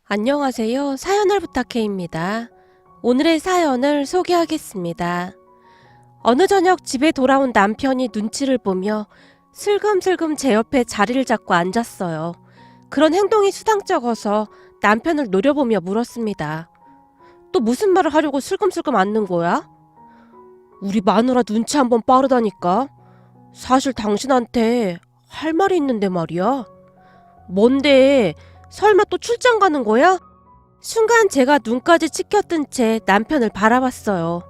안녕하세요. 사연을 부탁해입니다. 오늘의 사연을 소개하겠습니다. 어느 저녁 집에 돌아온 남편이 눈치를 보며 슬금슬금 제 옆에 자리를 잡고 앉았어요. 그런 행동이 수상쩍어서 남편을 노려보며 물었습니다. 또 무슨 말을 하려고 슬금슬금 앉는 거야? 우리 마누라 눈치 한번 빠르다니까. 사실 당신한테 할 말이 있는데 말이야. 뭔데? 설마 또 출장 가는 거야? 순간 제가 눈까지 치켜뜬 채 남편을 바라봤어요.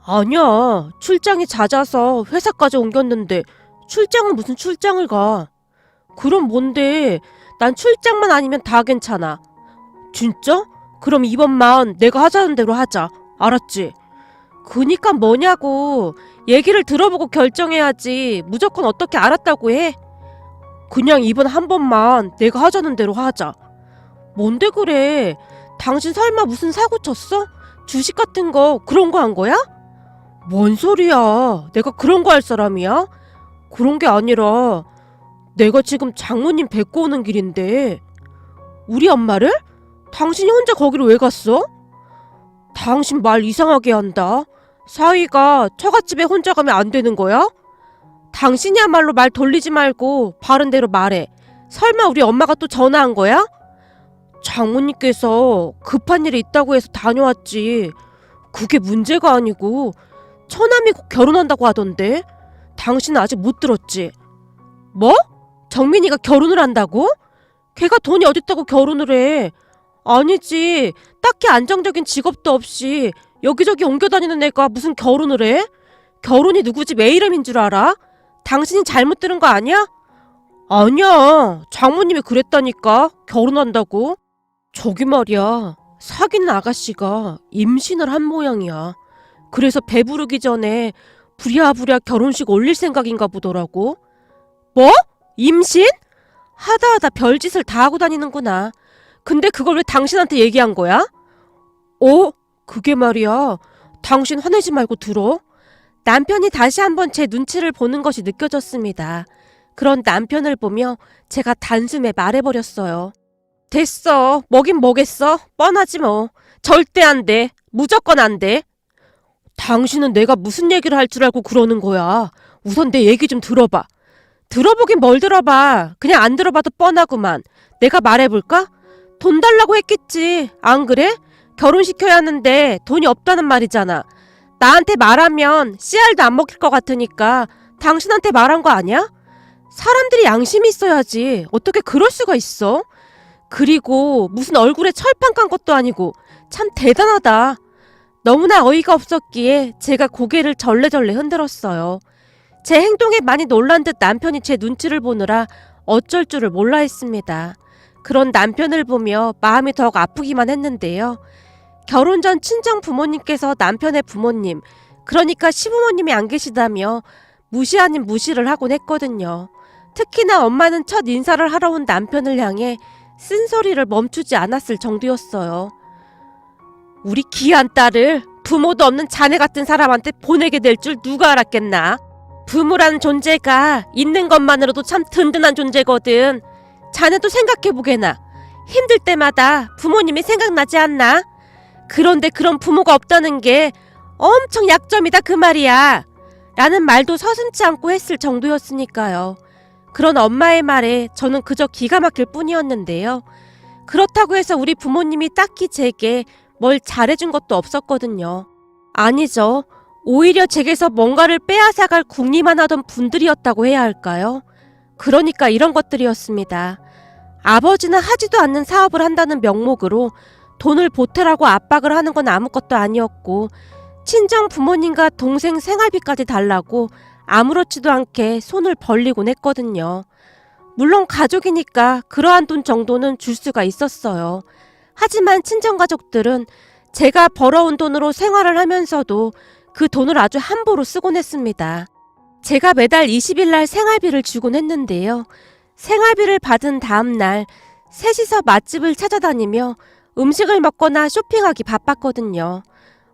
아니야. 출장이 잦아서 회사까지 옮겼는데 출장은 무슨 출장을 가. 그럼 뭔데? 난 출장만 아니면 다 괜찮아. 진짜? 그럼 이번만 내가 하자는 대로 하자. 알았지? 그니까 뭐냐고. 얘기를 들어보고 결정해야지. 무조건 어떻게 알았다고 해? 그냥 이번 한 번만 내가 하자는 대로 하자. 뭔데 그래? 당신 설마 무슨 사고 쳤어? 주식 같은 거 그런 거 한 거야? 뭔 소리야. 내가 그런 거 할 사람이야? 그런 게 아니라 내가 지금 장모님 뵙고 오는 길인데. 우리 엄마를? 당신이 혼자 거기로 왜 갔어? 당신 말 이상하게 한다. 사위가 처갓집에 혼자 가면 안 되는 거야? 당신이야말로 말 돌리지 말고 바른 대로 말해. 설마 우리 엄마가 또 전화한 거야? 장모님께서 급한 일이 있다고 해서 다녀왔지. 그게 문제가 아니고 처남이 곧 결혼한다고 하던데. 당신은 아직 못 들었지? 뭐? 정민이가 결혼을 한다고? 걔가 돈이 어딨다고 결혼을 해. 아니지. 딱히 안정적인 직업도 없이 여기저기 옮겨다니는 애가 무슨 결혼을 해? 결혼이 누구 집 애 이름인 줄 알아? 당신이 잘못 들은 거 아니야? 아니야. 장모님이 그랬다니까. 결혼한다고. 저기 말이야. 사귀는 아가씨가 임신을 한 모양이야. 그래서 배부르기 전에 부랴부랴 결혼식 올릴 생각인가 보더라고. 뭐? 임신? 하다하다 별짓을 다 하고 다니는구나. 근데 그걸 왜 당신한테 얘기한 거야? 그게 말이야. 당신 화내지 말고 들어. 남편이 다시 한번 제 눈치를 보는 것이 느껴졌습니다. 그런 남편을 보며 제가 단숨에 말해버렸어요. 됐어. 뭐긴 뭐겠어. 뻔하지 뭐. 절대 안 돼. 무조건 안 돼. 당신은 내가 무슨 얘기를 할 줄 알고 그러는 거야. 우선 내 얘기 좀 들어봐. 들어보긴 뭘 들어봐. 그냥 안 들어봐도 뻔하구만. 내가 말해볼까? 돈 달라고 했겠지. 안 그래? 결혼시켜야 하는데 돈이 없다는 말이잖아. 나한테 말하면 씨알도 안 먹힐 것 같으니까 당신한테 말한 거 아니야? 사람들이 양심이 있어야지. 어떻게 그럴 수가 있어? 그리고 무슨 얼굴에 철판 깐 것도 아니고 참 대단하다. 너무나 어이가 없었기에 제가 고개를 절레절레 흔들었어요. 제 행동에 많이 놀란 듯 남편이 제 눈치를 보느라 어쩔 줄을 몰라 했습니다. 그런 남편을 보며 마음이 더욱 아프기만 했는데요. 결혼 전 친정 부모님께서 남편의 부모님, 그러니까 시부모님이 안 계시다며 무시 아닌 무시를 하곤 했거든요. 특히나 엄마는 첫 인사를 하러 온 남편을 향해 쓴소리를 멈추지 않았을 정도였어요. 우리 귀한 딸을 부모도 없는 자네 같은 사람한테 보내게 될 줄 누가 알았겠나. 부모라는 존재가 있는 것만으로도 참 든든한 존재거든. 자네도 생각해보게나. 힘들 때마다 부모님이 생각나지 않나? 그런데 그런 부모가 없다는 게 엄청 약점이다 그 말이야. 라는 말도 서슴지 않고 했을 정도였으니까요. 그런 엄마의 말에 저는 그저 기가 막힐 뿐이었는데요. 그렇다고 해서 우리 부모님이 딱히 제게 뭘 잘해준 것도 없었거든요. 아니죠. 오히려 제게서 뭔가를 빼앗아갈 궁리만 하던 분들이었다고 해야 할까요? 그러니까 이런 것들이었습니다. 아버지는 하지도 않는 사업을 한다는 명목으로 돈을 보태라고 압박을 하는 건 아무것도 아니었고, 친정 부모님과 동생 생활비까지 달라고 아무렇지도 않게 손을 벌리곤 했거든요. 물론 가족이니까 그러한 돈 정도는 줄 수가 있었어요. 하지만 친정가족들은 제가 벌어온 돈으로 생활을 하면서도 그 돈을 아주 함부로 쓰곤 했습니다. 제가 매달 20일 날 생활비를 주곤 했는데요. 생활비를 받은 다음 날 셋이서 맛집을 찾아다니며 음식을 먹거나 쇼핑하기 바빴거든요.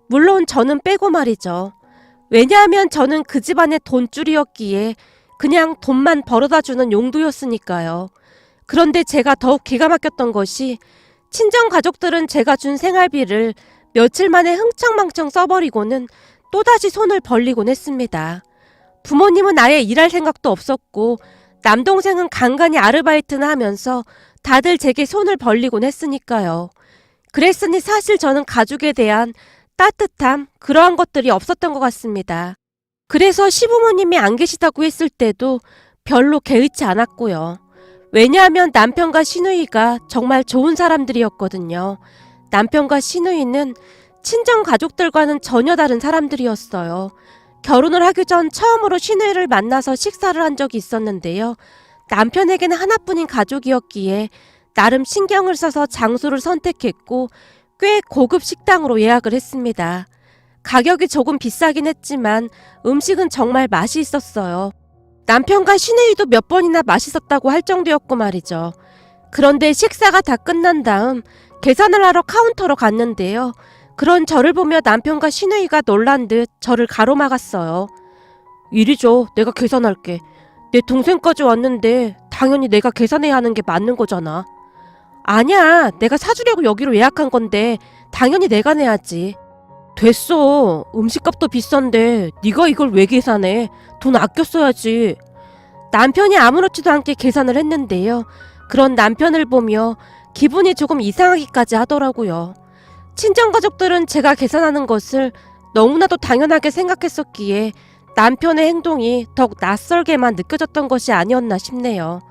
물론 저는 빼고 말이죠. 왜냐하면 저는 그 집안의 돈줄이었기에 그냥 돈만 벌어다주는 용도였으니까요. 그런데 제가 더욱 기가 막혔던 것이 친정 가족들은 제가 준 생활비를 며칠 만에 흥청망청 써버리고는 또다시 손을 벌리곤 했습니다. 부모님은 아예 일할 생각도 없었고 남동생은 간간히 아르바이트나 하면서 다들 제게 손을 벌리곤 했으니까요. 그랬으니 사실 저는 가족에 대한 따뜻함, 그러한 것들이 없었던 것 같습니다. 그래서 시부모님이 안 계시다고 했을 때도 별로 개의치 않았고요. 왜냐하면 남편과 시누이가 정말 좋은 사람들이었거든요. 남편과 시누이는 친정 가족들과는 전혀 다른 사람들이었어요. 결혼을 하기 전 처음으로 시누이를 만나서 식사를 한 적이 있었는데요. 남편에게는 하나뿐인 가족이었기에 나름 신경을 써서 장소를 선택했고 꽤 고급 식당으로 예약을 했습니다. 가격이 조금 비싸긴 했지만 음식은 정말 맛이 있었어요. 남편과 시누이도 몇 번이나 맛있었다고 할 정도였고 말이죠. 그런데 식사가 다 끝난 다음 계산을 하러 카운터로 갔는데요. 그런 저를 보며 남편과 시누이가 놀란 듯 저를 가로막았어요. 이리 줘, 내가 계산할게. 내 동생까지 왔는데 당연히 내가 계산해야 하는 게 맞는 거잖아. 아니야, 내가 사주려고 여기로 예약한 건데 당연히 내가 내야지. 됐어, 음식값도 비싼데 네가 이걸 왜 계산해? 돈 아껴 써야지. 남편이 아무렇지도 않게 계산을 했는데요. 그런 남편을 보며 기분이 조금 이상하기까지 하더라고요. 친정가족들은 제가 계산하는 것을 너무나도 당연하게 생각했었기에 남편의 행동이 더욱 낯설게만 느껴졌던 것이 아니었나 싶네요.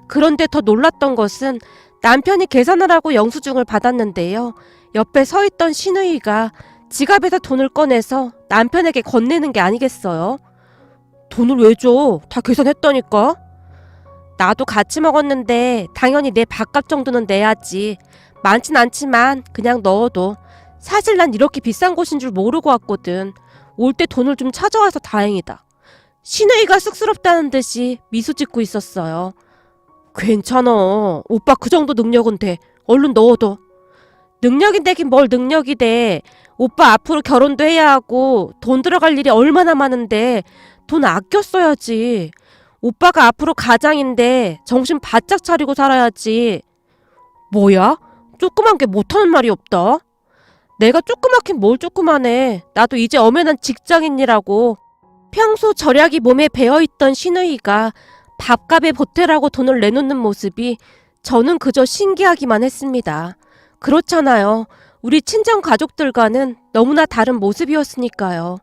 그런데 더 놀랐던 것은 남편이 계산을 하고 영수증을 받았는데요. 옆에 서 있던 시누이가 지갑에서 돈을 꺼내서 남편에게 건네는 게 아니겠어요? 돈을 왜 줘? 다 계산했다니까. 나도 같이 먹었는데 당연히 내 밥값 정도는 내야지. 많진 않지만 그냥 넣어도. 사실 난 이렇게 비싼 곳인 줄 모르고 왔거든. 올 때 돈을 좀 찾아와서 다행이다. 시누이가 쑥스럽다는 듯이 미소 짓고 있었어요. 괜찮아. 오빠 그 정도 능력은 돼. 얼른 넣어둬. 능력이 되긴 뭘 능력이 돼. 오빠 앞으로 결혼도 해야 하고 돈 들어갈 일이 얼마나 많은데 돈 아껴 써야지. 오빠가 앞으로 가장인데 정신 바짝 차리고 살아야지. 뭐야? 조그만 게 못하는 말이 없다. 내가 조그맣긴 뭘 조그만해. 나도 이제 엄연한 직장인이라고. 평소 절약이 몸에 배어있던 시누이가 밥값에 보태라고 돈을 내놓는 모습이 저는 그저 신기하기만 했습니다. 그렇잖아요. 우리 친정 가족들과는 너무나 다른 모습이었으니까요.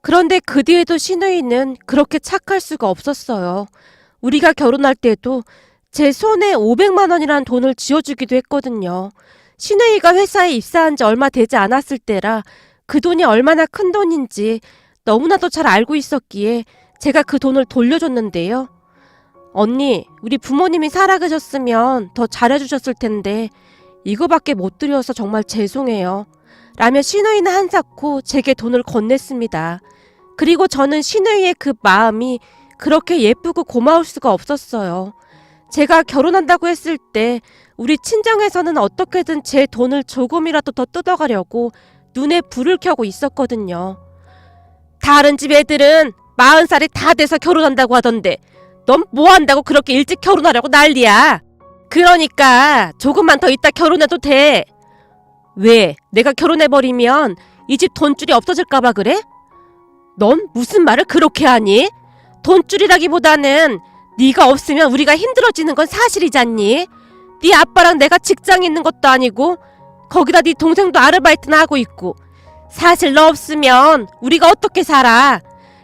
그런데 그 뒤에도 시누이는 그렇게 착할 수가 없었어요. 우리가 결혼할 때도 제 손에 500만 원이라는 돈을 쥐어주기도 했거든요. 시누이가 회사에 입사한 지 얼마 되지 않았을 때라 그 돈이 얼마나 큰 돈인지 너무나도 잘 알고 있었기에 제가 그 돈을 돌려줬는데요. 언니, 우리 부모님이 살아계셨으면 더 잘해주셨을 텐데 이거밖에 못 드려서 정말 죄송해요. 라며 시누이는 한사코 제게 돈을 건넸습니다. 그리고 저는 시누이의 그 마음이 그렇게 예쁘고 고마울 수가 없었어요. 제가 결혼한다고 했을 때 우리 친정에서는 어떻게든 제 돈을 조금이라도 더 뜯어가려고 눈에 불을 켜고 있었거든요. 다른 집 애들은 40살이 다 돼서 결혼한다고 하던데 넌 뭐 한다고 그렇게 일찍 결혼하려고 난리야. 그러니까 조금만 더 있다 결혼해도 돼. 왜? 내가 결혼해버리면 이 집 돈줄이 없어질까봐 그래? 넌 무슨 말을 그렇게 하니? 돈줄이라기보다는 네가 없으면 우리가 힘들어지는 건 사실이잖니. 네 아빠랑 내가 직장에 있는 것도 아니고 거기다 네 동생도 아르바이트나 하고 있고 사실 너 없으면 우리가 어떻게 살아.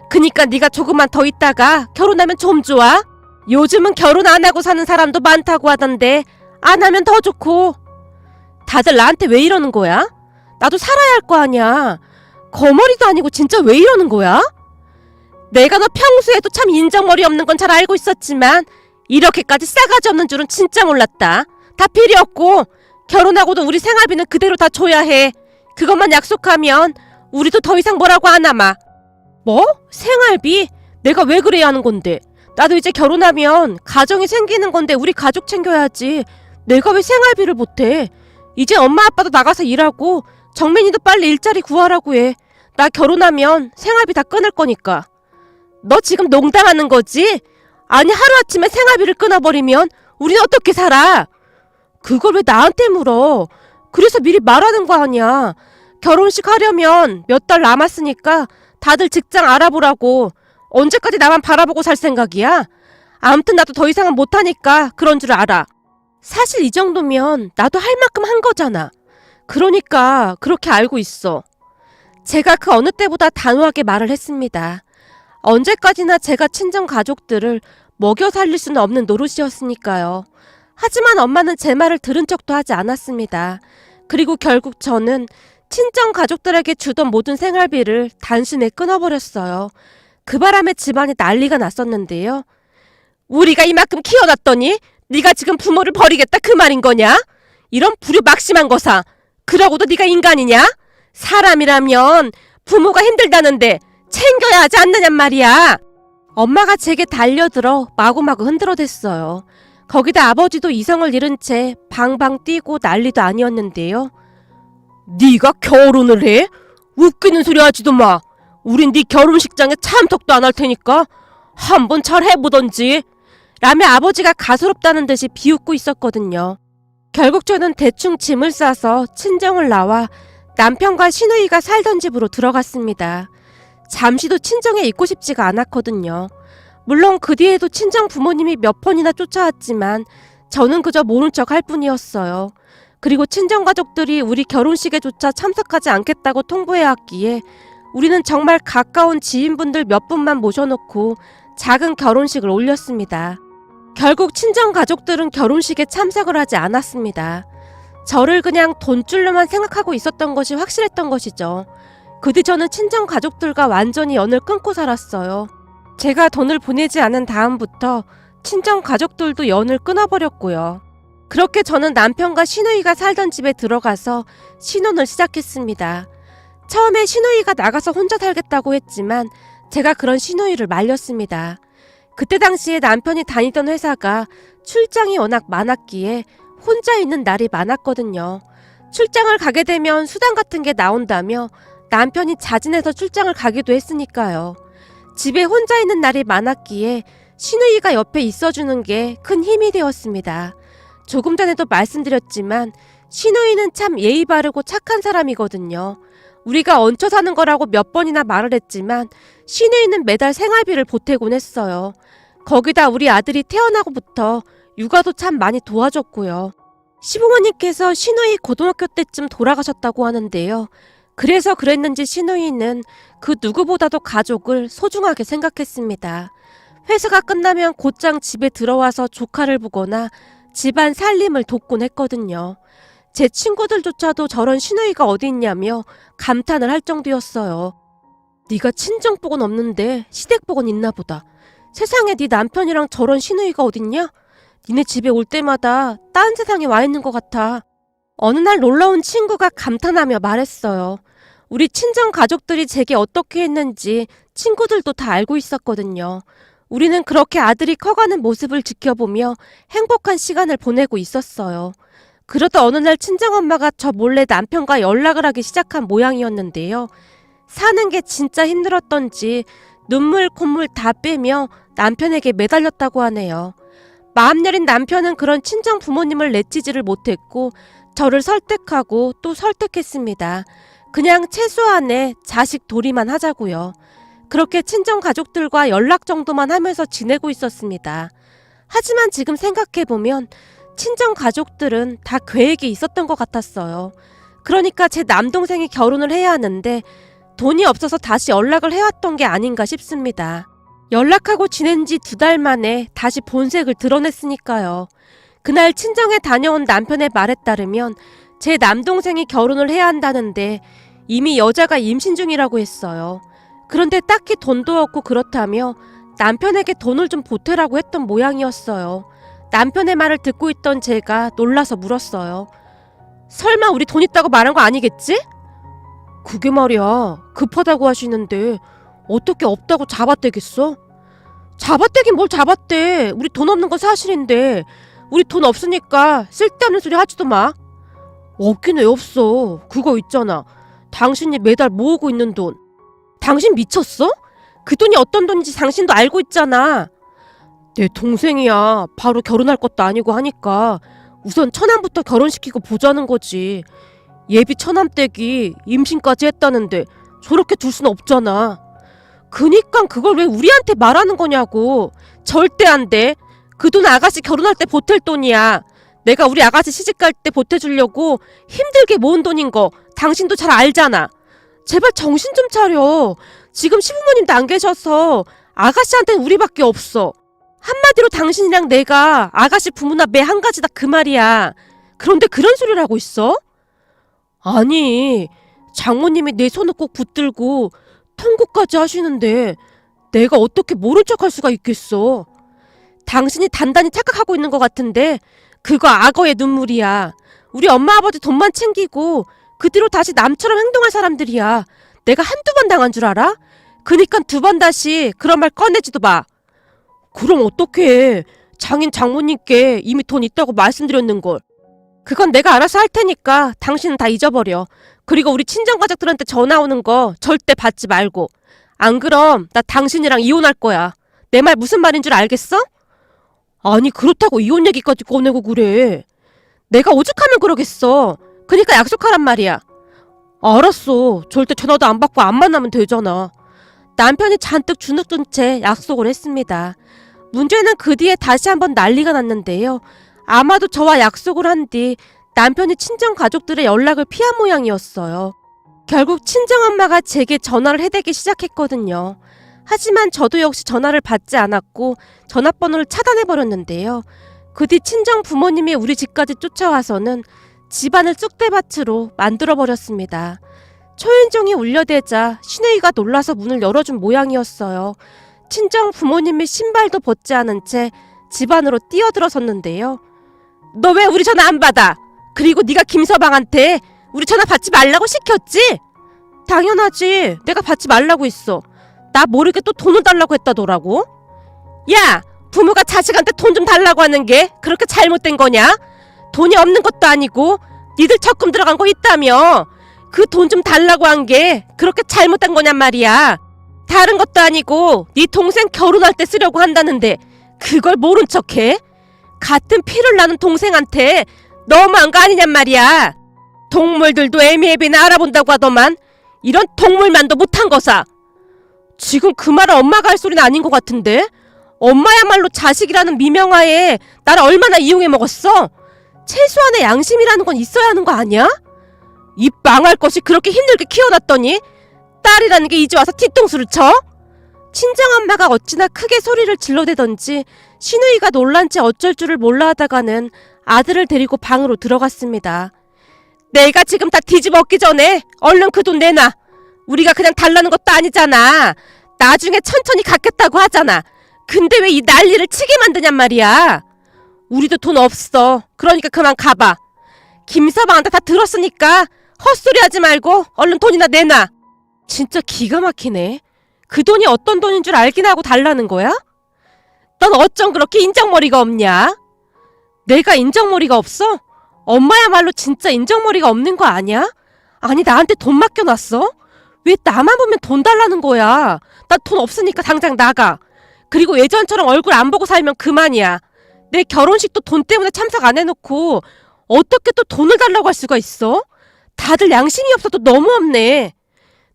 그니까 네가 조금만 더 있다가 결혼하면 좀 좋아. 요즘은 결혼 안 하고 사는 사람도 많다고 하던데 안 하면 더 좋고. 다들 나한테 왜 이러는 거야? 나도 살아야 할 거 아니야. 거머리도 아니고 진짜 왜 이러는 거야? 내가 너 평소에도 참 인정머리 없는 건 잘 알고 있었지만 이렇게까지 싸가지 없는 줄은 진짜 몰랐다. 다 필요 없고 결혼하고도 우리 생활비는 그대로 다 줘야 해. 그것만 약속하면 우리도 더 이상 뭐라고 안 하마. 뭐? 생활비? 내가 왜 그래야 하는 건데? 나도 이제 결혼하면 가정이 생기는 건데 우리 가족 챙겨야지. 내가 왜 생활비를 못해? 이제 엄마 아빠도 나가서 일하고 정민이도 빨리 일자리 구하라고 해. 나 결혼하면 생활비 다 끊을 거니까. 너 지금 농담하는 거지? 아니 하루아침에 생활비를 끊어버리면 우린 어떻게 살아? 그걸 왜 나한테 물어? 그래서 미리 말하는 거 아니야. 결혼식 하려면 몇 달 남았으니까 다들 직장 알아보라고. 언제까지 나만 바라보고 살 생각이야? 아무튼 나도 더 이상은 못하니까 그런 줄 알아. 사실 이 정도면 나도 할 만큼 한 거잖아. 그러니까 그렇게 알고 있어. 제가 그 어느 때보다 단호하게 말을 했습니다. 언제까지나 제가 친정 가족들을 먹여 살릴 수는 없는 노릇이었으니까요. 하지만 엄마는 제 말을 들은 척도 하지 않았습니다. 그리고 결국 저는 친정 가족들에게 주던 모든 생활비를 단숨에 끊어버렸어요. 그 바람에 집안이 난리가 났었는데요. 우리가 이만큼 키워놨더니 네가 지금 부모를 버리겠다 그 말인 거냐? 이런 불효막심한 거사. 그러고도 네가 인간이냐? 사람이라면 부모가 힘들다는데 챙겨야 하지 않느냔 말이야. 엄마가 제게 달려들어 마구마구 흔들어댔어요. 거기다 아버지도 이성을 잃은 채 방방 뛰고 난리도 아니었는데요. 네가 결혼을 해? 웃기는 소리 하지도 마. 우린 네 결혼식장에 참석도 안 할 테니까 한번 잘 해보던지. 라며 아버지가 가소롭다는 듯이 비웃고 있었거든요. 결국 저는 대충 짐을 싸서 친정을 나와 남편과 시누이가 살던 집으로 들어갔습니다. 잠시도 친정에 있고 싶지가 않았거든요. 물론 그 뒤에도 친정 부모님이 몇 번이나 쫓아왔지만 저는 그저 모른 척 할 뿐이었어요. 그리고 친정 가족들이 우리 결혼식에조차 참석하지 않겠다고 통보해왔기에 우리는 정말 가까운 지인분들 몇 분만 모셔놓고 작은 결혼식을 올렸습니다. 결국 친정 가족들은 결혼식에 참석을 하지 않았습니다. 저를 그냥 돈줄로만 생각하고 있었던 것이 확실했던 것이죠. 그 뒤 저는 친정 가족들과 완전히 연을 끊고 살았어요. 제가 돈을 보내지 않은 다음부터 친정 가족들도 연을 끊어버렸고요. 그렇게 저는 남편과 시누이가 살던 집에 들어가서 신혼을 시작했습니다. 처음에 시누이가 나가서 혼자 살겠다고 했지만 제가 그런 시누이를 말렸습니다. 그때 당시에 남편이 다니던 회사가 출장이 워낙 많았기에 혼자 있는 날이 많았거든요. 출장을 가게 되면 수당 같은 게 나온다며 남편이 자진해서 출장을 가기도 했으니까요. 집에 혼자 있는 날이 많았기에 시누이가 옆에 있어주는 게 큰 힘이 되었습니다. 조금 전에도 말씀드렸지만 시누이는 참 예의 바르고 착한 사람이거든요. 우리가 얹혀 사는 거라고 몇 번이나 말을 했지만 시누이는 매달 생활비를 보태곤 했어요. 거기다 우리 아들이 태어나고부터 육아도 참 많이 도와줬고요. 시부모님께서 시누이 고등학교 때쯤 돌아가셨다고 하는데요. 그래서 그랬는지 시누이는 그 누구보다도 가족을 소중하게 생각했습니다. 회사가 끝나면 곧장 집에 들어와서 조카를 보거나 집안 살림을 돕곤 했거든요. 제 친구들조차도 저런 시누이가 어디 있냐며 감탄을 할 정도였어요. 네가 친정복은 없는데 시댁복은 있나 보다. 세상에 네 남편이랑 저런 시누이가 어딨냐? 니네 집에 올 때마다 딴 세상에 와 있는 것 같아. 어느 날 놀러온 친구가 감탄하며 말했어요. 우리 친정 가족들이 제게 어떻게 했는지 친구들도 다 알고 있었거든요. 우리는 그렇게 아들이 커가는 모습을 지켜보며 행복한 시간을 보내고 있었어요. 그러다 어느 날 친정엄마가 저 몰래 남편과 연락을 하기 시작한 모양이었는데요. 사는 게 진짜 힘들었던지 눈물 콧물 다 빼며 남편에게 매달렸다고 하네요. 마음 여린 남편은 그런 친정 부모님을 내치지를 못했고 저를 설득하고 또 설득했습니다. 그냥 최소한의 자식 도리만 하자고요. 그렇게 친정 가족들과 연락 정도만 하면서 지내고 있었습니다. 하지만 지금 생각해보면 친정 가족들은 다 계획이 있었던 것 같았어요. 그러니까 제 남동생이 결혼을 해야 하는데 돈이 없어서 다시 연락을 해왔던 게 아닌가 싶습니다. 연락하고 지낸 지 2달 만에 다시 본색을 드러냈으니까요. 그날 친정에 다녀온 남편의 말에 따르면 제 남동생이 결혼을 해야 한다는데 이미 여자가 임신 중이라고 했어요. 그런데 딱히 돈도 없고 그렇다며 남편에게 돈을 좀 보태라고 했던 모양이었어요. 남편의 말을 듣고 있던 제가 놀라서 물었어요. 설마 우리 돈 있다고 말한 거 아니겠지? 그게 말이야, 급하다고 하시는데 어떻게 없다고 잡아떼겠어? 잡아떼긴 뭘 잡아떼. 우리 돈 없는 건 사실인데 우리 돈 없으니까 쓸데없는 소리 하지도 마. 없긴 왜 없어. 그거 있잖아. 당신이 매달 모으고 있는 돈. 당신 미쳤어? 그 돈이 어떤 돈인지 당신도 알고 있잖아. 내 동생이야. 바로 결혼할 것도 아니고 하니까 우선 처남부터 결혼시키고 보자는 거지. 예비 처남댁이 임신까지 했다는데 저렇게 둘 수는 없잖아. 그니까 그걸 왜 우리한테 말하는 거냐고. 절대 안 돼. 그 돈 아가씨 결혼할 때 보탤 돈이야. 내가 우리 아가씨 시집갈 때 보태주려고 힘들게 모은 돈인 거 당신도 잘 알잖아. 제발 정신 좀 차려. 지금 시부모님도 안 계셔서 아가씨한테는 우리밖에 없어. 한마디로 당신이랑 내가 아가씨 부모나 매 한 가지다 그 말이야. 그런데 그런 소리를 하고 있어? 아니, 장모님이 내 손을 꼭 붙들고 통곡까지 하시는데 내가 어떻게 모른 척할 수가 있겠어. 당신이 단단히 착각하고 있는 것 같은데 그거 악어의 눈물이야. 우리 엄마 아버지 돈만 챙기고 그 뒤로 다시 남처럼 행동할 사람들이야. 내가 한두 번 당한 줄 알아? 그니까 두 번 다시 그런 말 꺼내지도 마. 그럼 어떡해. 장인 장모님께 이미 돈 있다고 말씀드렸는걸. 그건 내가 알아서 할 테니까 당신은 다 잊어버려. 그리고 우리 친정가족들한테 전화 오는 거 절대 받지 말고. 안 그럼 나 당신이랑 이혼할 거야. 내 말 무슨 말인 줄 알겠어? 아니 그렇다고 이혼 얘기까지 꺼내고 그래. 내가 오죽하면 그러겠어. 그니까 약속하란 말이야. 알았어. 절대 전화도 안 받고 안 만나면 되잖아. 남편이 잔뜩 주눅든 채 약속을 했습니다. 문제는 그 뒤에 다시 한번 난리가 났는데요. 아마도 저와 약속을 한 뒤 남편이 친정 가족들의 연락을 피한 모양이었어요. 결국 친정엄마가 제게 전화를 해대기 시작했거든요. 하지만 저도 역시 전화를 받지 않았고 전화번호를 차단해버렸는데요. 그 뒤 친정 부모님이 우리 집까지 쫓아와서는 집안을 쑥대밭으로 만들어버렸습니다. 초인종이 울려대자 시누이가 놀라서 문을 열어준 모양이었어요. 친정 부모님이 신발도 벗지 않은 채 집 안으로 뛰어들어섰는데요. 너 왜 우리 전화 안 받아? 그리고 네가 김서방한테 우리 전화 받지 말라고 시켰지? 당연하지. 내가 받지 말라고 했어. 나 모르게 또 돈을 달라고 했다더라고. 야! 부모가 자식한테 돈 좀 달라고 하는 게 그렇게 잘못된 거냐? 돈이 없는 것도 아니고 니들 적금 들어간 거 있다며. 그 돈 좀 달라고 한 게 그렇게 잘못된 거냔 말이야. 다른 것도 아니고 네 동생 결혼할 때 쓰려고 한다는데 그걸 모른 척해? 같은 피를 나눈 동생한테 너무한 거 아니냔 말이야. 동물들도 애미애비나 알아본다고 하더만 이런 동물만도 못한 거사. 지금 그 말은 엄마가 할 소리는 아닌 것 같은데? 엄마야말로 자식이라는 미명하에 나를 얼마나 이용해 먹었어? 최소한의 양심이라는 건 있어야 하는 거 아니야? 이 망할 것이 그렇게 힘들게 키워놨더니 딸이라는 게 이제 와서 뒤통수를 쳐? 친정엄마가 어찌나 크게 소리를 질러대던지 시누이가 놀란 채 어쩔 줄을 몰라 하다가는 아들을 데리고 방으로 들어갔습니다. 내가 지금 다 뒤집어엎기 전에 얼른 그 돈 내놔. 우리가 그냥 달라는 것도 아니잖아. 나중에 천천히 갚겠다고 하잖아. 근데 왜 이 난리를 치게 만드냔 말이야. 우리도 돈 없어. 그러니까 그만 가봐. 김서방한테 다 들었으니까 헛소리 하지 말고 얼른 돈이나 내놔. 진짜 기가 막히네. 그 돈이 어떤 돈인 줄 알긴 하고 달라는 거야? 넌 어쩜 그렇게 인정머리가 없냐? 내가 인정머리가 없어? 엄마야말로 진짜 인정머리가 없는 거 아니야? 아니 나한테 돈 맡겨놨어? 왜 나만 보면 돈 달라는 거야? 나 돈 없으니까 당장 나가. 그리고 예전처럼 얼굴 안 보고 살면 그만이야. 내 결혼식도 돈 때문에 참석 안 해놓고 어떻게 또 돈을 달라고 할 수가 있어? 다들 양심이 없어도 너무 없네.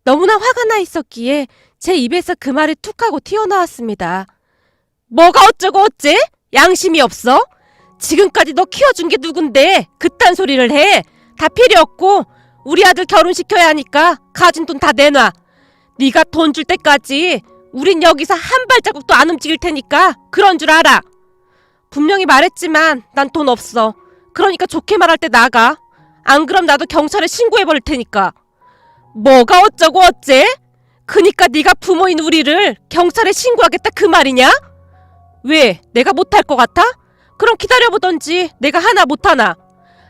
너무나 화가 나 있었기에 제 입에서 그 말이 툭 하고 튀어나왔습니다. 뭐가 어쩌고 어째? 양심이 없어? 지금까지 너 키워준 게 누군데 그딴 소리를 해? 다 필요 없고 우리 아들 결혼시켜야 하니까 가진 돈 다 내놔. 네가 돈 줄 때까지 우린 여기서 한 발자국도 안 움직일 테니까 그런 줄 알아. 분명히 말했지만 난 돈 없어. 그러니까 좋게 말할 때 나가. 안 그럼 나도 경찰에 신고해버릴 테니까. 뭐가 어쩌고 어째? 그니까 네가 부모인 우리를 경찰에 신고하겠다 그 말이냐? 왜? 내가 못할 것 같아? 그럼 기다려보던지. 내가 하나 못하나?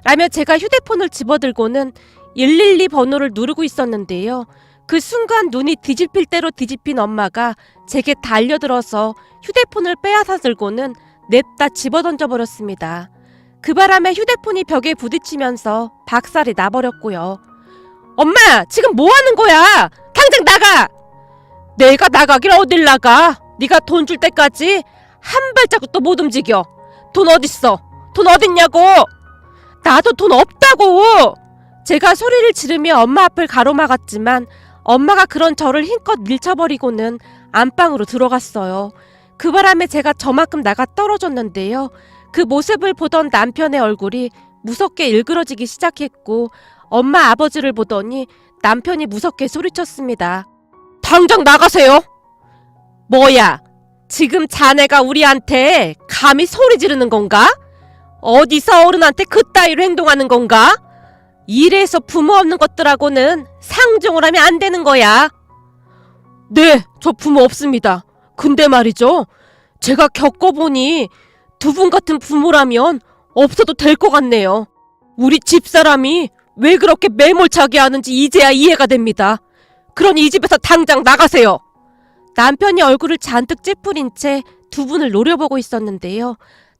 라며 제가 휴대폰을 집어들고는 112 번호를 누르고 있었는데요. 그 순간 눈이 뒤집힐 대로 뒤집힌 엄마가 제게 달려들어서 휴대폰을 빼앗아 들고는 냅다 집어던져버렸습니다. 그 바람에 휴대폰이 벽에 부딪히면서 박살이 나버렸고요. 엄마! 지금 뭐하는 거야? 당장 나가! 내가 나가길 어딜 나가? 네가 돈 줄 때까지 한 발자국도 못 움직여. 돈 어딨어? 돈 어딨냐고! 나도 돈 없다고! 제가 소리를 지르며 엄마 앞을 가로막았지만 엄마가 그런 저를 힘껏 밀쳐버리고는 안방으로 들어갔어요. 그 바람에 제가 저만큼 나가 떨어졌는데요. 그 모습을 보던 남편의 얼굴이 무섭게 일그러지기 시작했고 엄마 아버지를 보더니 남편이 무섭게 소리쳤습니다. 당장 나가세요! 뭐야? 지금 자네가 우리한테 감히 소리 지르는 건가? 어디서 어른한테 그따위로 행동하는 건가? 이래서 부모 없는 것들하고는 상종을 하면 안 되는 거야. 네, 저 부모 없습니다. 근데 말이죠. 제가 겪어보니 두 분 같은 부모라면 없어도 될 것 같네요. 우리 집사람이 왜 그렇게 매몰차게 하는지 이제야 이해가 됩니다. 그러니 이 집에서 당장 나가세요. 남편이 얼굴을 잔뜩 찌푸린 채 두 분을 노려보고 있었는데요.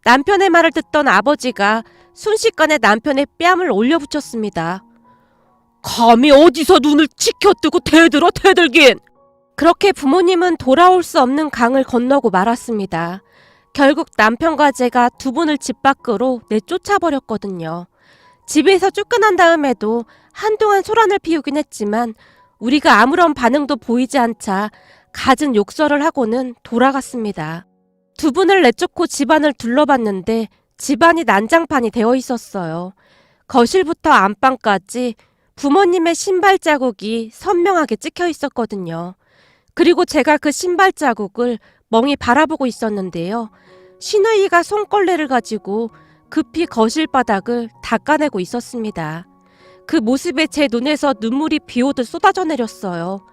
남편의 말을 듣던 아버지가 순식간에 남편의 뺨을 올려붙였습니다. 감히 어디서 눈을 치켜뜨고 대들어 대들긴! 그렇게 부모님은 돌아올 수 없는 강을 건너고 말았습니다. 결국 남편과 제가 두 분을 집 밖으로 내쫓아버렸거든요. 집에서 쫓겨난 다음에도 한동안 소란을 피우긴 했지만 우리가 아무런 반응도 보이지 않자 갖은 욕설을 하고는 돌아갔습니다. 두 분을 내쫓고 집안을 둘러봤는데 집안이 난장판이 되어 있었어요. 거실부터 안방까지 부모님의 신발 자국이 선명하게 찍혀 있었거든요. 그리고 제가 그 신발 자국을 멍히 바라보고 있었는데요. 시누이가 손걸레를 가지고 급히 거실 바닥을 닦아내고 있었습니다. 그 모습에 제 눈에서 눈물이 비오듯 쏟아져 내렸어요.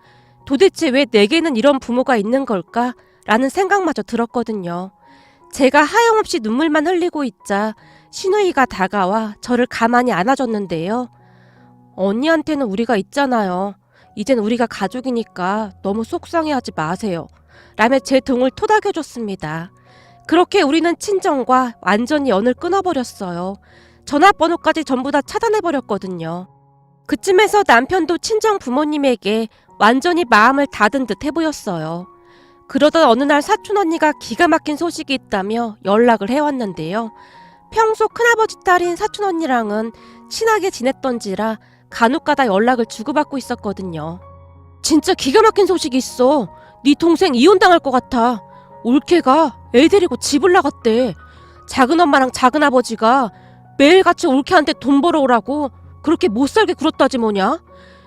도대체 왜 내게는 이런 부모가 있는 걸까? 라는 생각마저 들었거든요. 제가 하염없이 눈물만 흘리고 있자 시누이가 다가와 저를 가만히 안아줬는데요. 언니한테는 우리가 있잖아요. 이젠 우리가 가족이니까 너무 속상해하지 마세요. 라며 제 등을 토닥여줬습니다. 그렇게 우리는 친정과 완전히 연을 끊어버렸어요. 전화번호까지 전부 다 차단해버렸거든요. 그쯤에서 남편도 친정 부모님에게 완전히 마음을 닫은 듯 해보였어요. 그러던 어느 날 사촌 언니가 기가 막힌 소식이 있다며 연락을 해왔는데요. 평소 큰아버지 딸인 사촌 언니랑은 친하게 지냈던지라 간혹가다 연락을 주고받고 있었거든요. 진짜 기가 막힌 소식이 있어. 네 동생 이혼당할 것 같아. 올케가 애 데리고 집을 나갔대. 작은엄마랑 작은아버지가 매일같이 올케한테 돈 벌어오라고 그렇게 못살게 굴었다지 뭐냐.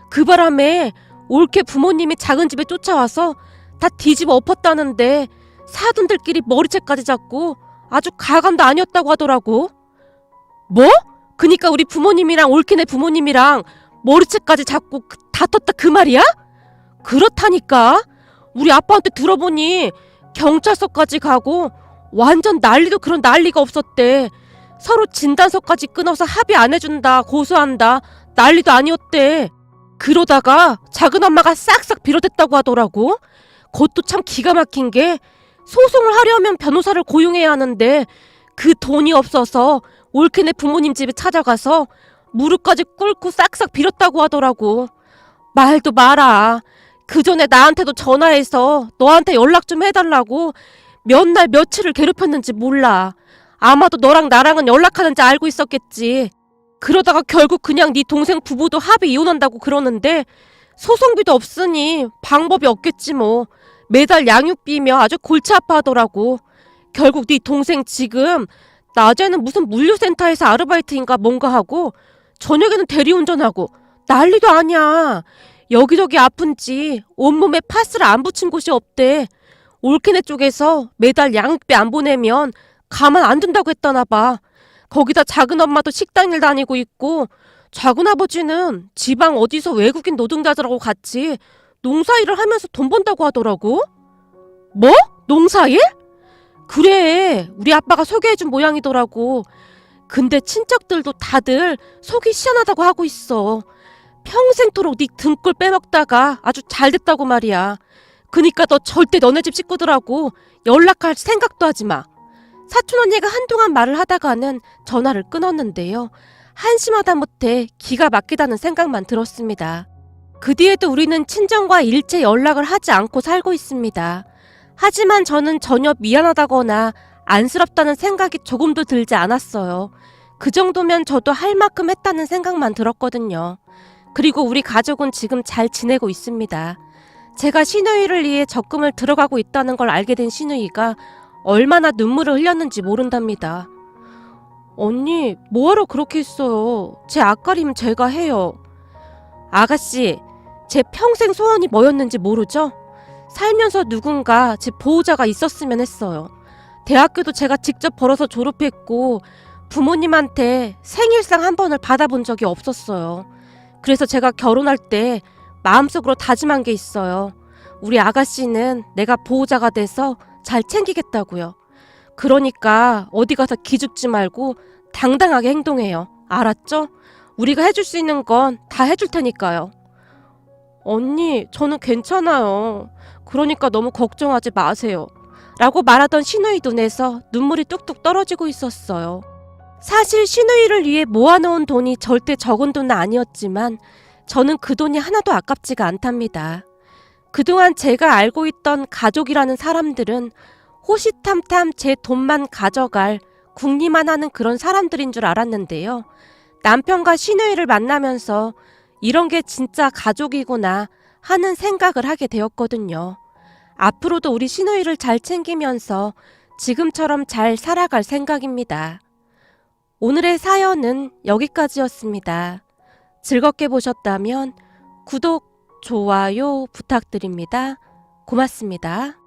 그 바람에 올케 부모님이 작은 집에 쫓아와서 다 뒤집어 엎었다는데 사돈들끼리 머리채까지 잡고 아주 가감도 아니었다고 하더라고. 뭐? 그니까 우리 부모님이랑 올케네 부모님이랑 머리채까지 잡고 다퉜다 그 말이야? 그렇다니까. 우리 아빠한테 들어보니 경찰서까지 가고 완전 난리도 그런 난리가 없었대. 서로 진단서까지 끊어서 합의 안 해준다, 고소한다, 난리도 아니었대. 그러다가 작은엄마가 싹싹 빌어댔다고 하더라고. 그것도 참 기가 막힌 게 소송을 하려면 변호사를 고용해야 하는데 그 돈이 없어서 올케네 부모님 집에 찾아가서 무릎까지 꿇고 싹싹 빌었다고 하더라고. 말도 마라. 그 전에 나한테도 전화해서 너한테 연락 좀 해달라고 몇 날 며칠을 괴롭혔는지 몰라. 아마도 너랑 나랑은 연락하는지 알고 있었겠지. 그러다가 결국 그냥 네 동생 부부도 합의 이혼한다고 그러는데 소송비도 없으니 방법이 없겠지 뭐. 매달 양육비며 아주 골치 아파하더라고. 결국 네 동생 지금 낮에는 무슨 물류센터에서 아르바이트인가 뭔가 하고 저녁에는 대리운전하고 난리도 아니야. 여기저기 아픈지 온몸에 파스를 안 붙인 곳이 없대. 올케네 쪽에서 매달 양육비 안 보내면 가만 안 둔다고 했다나 봐. 거기다 작은엄마도 식당일 다니고 있고 작은아버지는 지방 어디서 외국인 노동자들하고 같이 농사일을 하면서 돈 번다고 하더라고. 뭐? 농사일? 그래, 우리 아빠가 소개해준 모양이더라고. 근데 친척들도 다들 속이 시원하다고 하고 있어. 평생토록 네 등골 빼먹다가 아주 잘 됐다고 말이야. 그니까 너 절대 너네 집 식구들하고 연락할 생각도 하지 마. 사촌 언니가 한동안 말을 하다가는 전화를 끊었는데요. 한심하다 못해 기가 막히다는 생각만 들었습니다. 그 뒤에도 우리는 친정과 일체 연락을 하지 않고 살고 있습니다. 하지만 저는 전혀 미안하다거나 안쓰럽다는 생각이 조금도 들지 않았어요. 그 정도면 저도 할 만큼 했다는 생각만 들었거든요. 그리고 우리 가족은 지금 잘 지내고 있습니다. 제가 시누이를 위해 적금을 들어가고 있다는 걸 알게 된 시누이가 얼마나 눈물을 흘렸는지 모른답니다. 언니, 뭐하러 그렇게 했어요? 제 앞가림 제가 해요. 아가씨, 제 평생 소원이 뭐였는지 모르죠? 살면서 누군가 제 보호자가 있었으면 했어요. 대학교도 제가 직접 벌어서 졸업했고 부모님한테 생일상 한 번을 받아본 적이 없었어요. 그래서 제가 결혼할 때 마음속으로 다짐한 게 있어요. 우리 아가씨는 내가 보호자가 돼서 잘 챙기겠다고요. 그러니까 어디 가서 기죽지 말고 당당하게 행동해요. 알았죠? 우리가 해줄 수 있는 건 다 해줄 테니까요. 언니, 저는 괜찮아요. 그러니까 너무 걱정하지 마세요. 라고 말하던 시누이 눈에서 눈물이 뚝뚝 떨어지고 있었어요. 사실 시누이를 위해 모아놓은 돈이 절대 적은 돈은 아니었지만 저는 그 돈이 하나도 아깝지가 않답니다. 그동안 제가 알고 있던 가족이라는 사람들은 호시탐탐 제 돈만 가져갈 궁리만 하는 그런 사람들인 줄 알았는데요. 남편과 시누이를 만나면서 이런 게 진짜 가족이구나 하는 생각을 하게 되었거든요. 앞으로도 우리 시누이를 잘 챙기면서 지금처럼 잘 살아갈 생각입니다. 오늘의 사연은 여기까지였습니다. 즐겁게 보셨다면 구독, 좋아요 부탁드립니다. 고맙습니다.